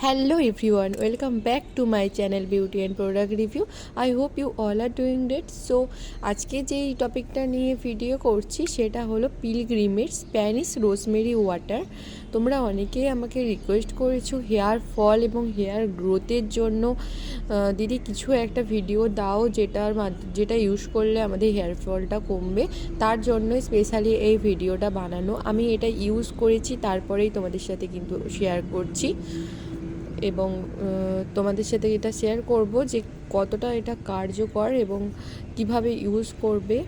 Hello everyone, welcome back to my channel Beauty and Product Review. I hope you all are doing great. So আজকে যে টপিকটা নিয়ে video করছি সেটা হলো পিলগ্রিমের স্প্যানিশ রোজমেরি ওয়াটার। তোমরা অনেকেই আমাকে রিকোয়েস্ট করেছো হেয়ার ফল এবং হেয়ার গ্রোথের জন্য দিদি কিছু একটা ভিডিও দাও যেটা ইউজ করলে আমাদের হেয়ার ফলটা কমবে। তার জন্য স্পেশালি এই ভিডিওটা বানানো। আমি এটা ইউজ করেছি, তারপরেই তোমাদের সাথে কিন্তু শেয়ার করছি এবং তোমাদের সাথে এটা শেয়ার করব যে কতটা এটা কার্যকর এবং কিভাবে ইউজ করবে।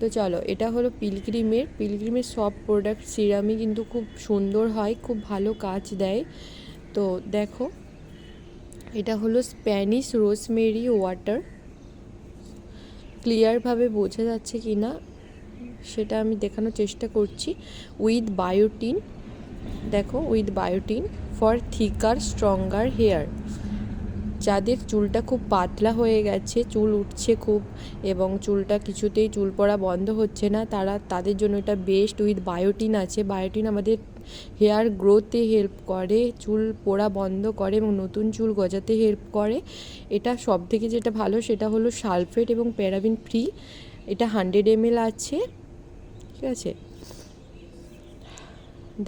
তো চলো, এটা হলো পিলগ্রিমের সব প্রোডাক্ট সিরামই কিন্তু খুব সুন্দর হয়, খুব ভালো কাজ দেয়। তো দেখো, এটা হলো স্প্যানিশ রোজমেরি ওয়াটার। ক্লিয়ারভাবে বোঝা যাচ্ছে কি না সেটা আমি দেখানোর চেষ্টা করছি। উইথ বায়োটিন, দেখো, with biotin for thicker stronger hair. যাদের চুলটা খুব পাতলা হয়ে গেছে, চুল উঠছে খুব এবং চুলটা কিছুতেই চুল পড়া বন্ধ হচ্ছে না, তাদের জন্য এটা বেস্ট। উইথ বায়োটিন আছে। বায়োটিন আমাদের হেয়ার গ্রোথে হেল্প করে, চুল পড়া বন্ধ করে এবং নতুন চুল গজাতে হেল্প করে। এটা সব থেকে যেটা ভালো সেটা হলো সালফেট এবং প্যারাবিন ফ্রি। এটা 100 ml আছে, ঠিক আছে।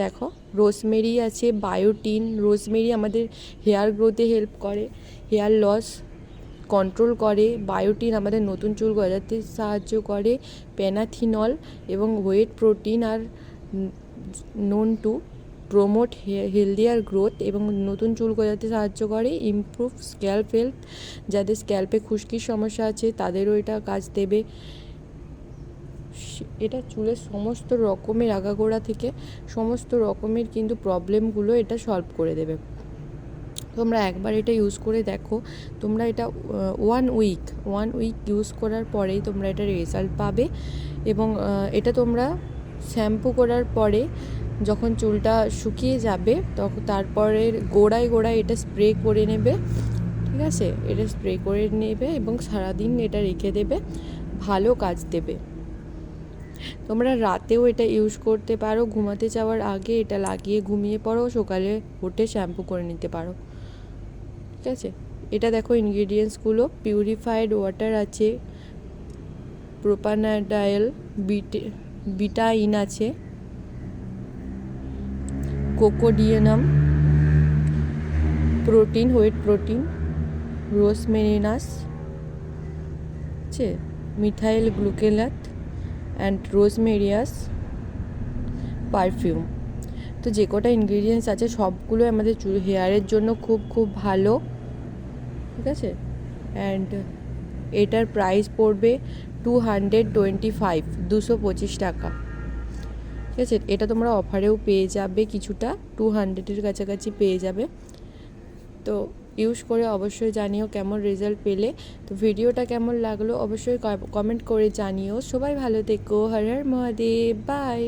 দেখো, রোজমেরি আছে, বায়োটিন। রোজমেরি আমাদের হেয়ার গ্রোথে হেল্প করে, হেয়ার লস কন্ট্রোল করে। বায়োটিন আমাদের নতুন চুল গজাতে সাহায্য করে। প্যানাথিনল এবং wait protein are known to promote healthier growth এবং নতুন চুল গজাতে সাহায্য করে। ইমপ্রুভ স্ক্যাল্প হেলথ, যাদের স্ক্যাল্পে খুশকির সমস্যা আছে তাদেরও এটা কাজ দেবে। এটা চুলের সমস্ত রকমের আগাগোড়া থেকে সমস্ত রকমের কিন্তু প্রবলেমগুলো এটা সলভ করে দেবে। তোমরা একবার এটা ইউজ করে দেখো। তোমরা এটা ওয়ান উইক ইউজ করার পরেই তোমরা এটা রেজাল্ট পাবে। এবং এটা তোমরা শ্যাম্পু করার পরে যখন চুলটা শুকিয়ে যাবে তখন তারপরে গোড়ায় এটা স্প্রে করে নেবে, ঠিক আছে। এটা স্প্রে করে নেবে এবং সারাদিন এটা রেখে দেবে, ভালো কাজ দেবে। তোমরা রাতেও এটা ইউজ করতে পারো, ঘুমাতে যাওয়ার আগে এটা লাগিয়ে ঘুমিয়ে পড়ো, সকালে উঠে শ্যাম্পু করে নিতে পারো, ঠিক আছে। এটা দেখো ইনগ্রিডিয়েন্টসগুলো। পিউরিফাইড ওয়াটার আছে, প্রোপানাডাইল, বিটাইন আছে, কোকোডিয়ানাম, প্রোটিন, হোয়েট প্রোটিন, রোজমেরিনাস আছে, মিথাইল গ্লুকেলাত অ্যান্ড রোজমেরিয়াস পারফিউম। তো যে কটা ইনগ্রিডিয়েন্টস আছে সবগুলো আমাদের হেয়ারের জন্য খুব খুব ভালো, ঠিক আছে। অ্যান্ড এটার প্রাইস পড়বে 225 টাকা, ঠিক আছে। এটা তোমরা অফারেও পেয়ে যাবে, কিছুটা 200-এর কাছাকাছি পেয়ে যাবে। তো ইউজ করে অবশ্যই জানিও কেমন রেজাল্ট পেলে। তো ভিডিওটা কেমন লাগলো অবশ্যই কমেন্ট করে জানিও। সবাই ভালো থেকো। হর হর মহাদেব, বাই।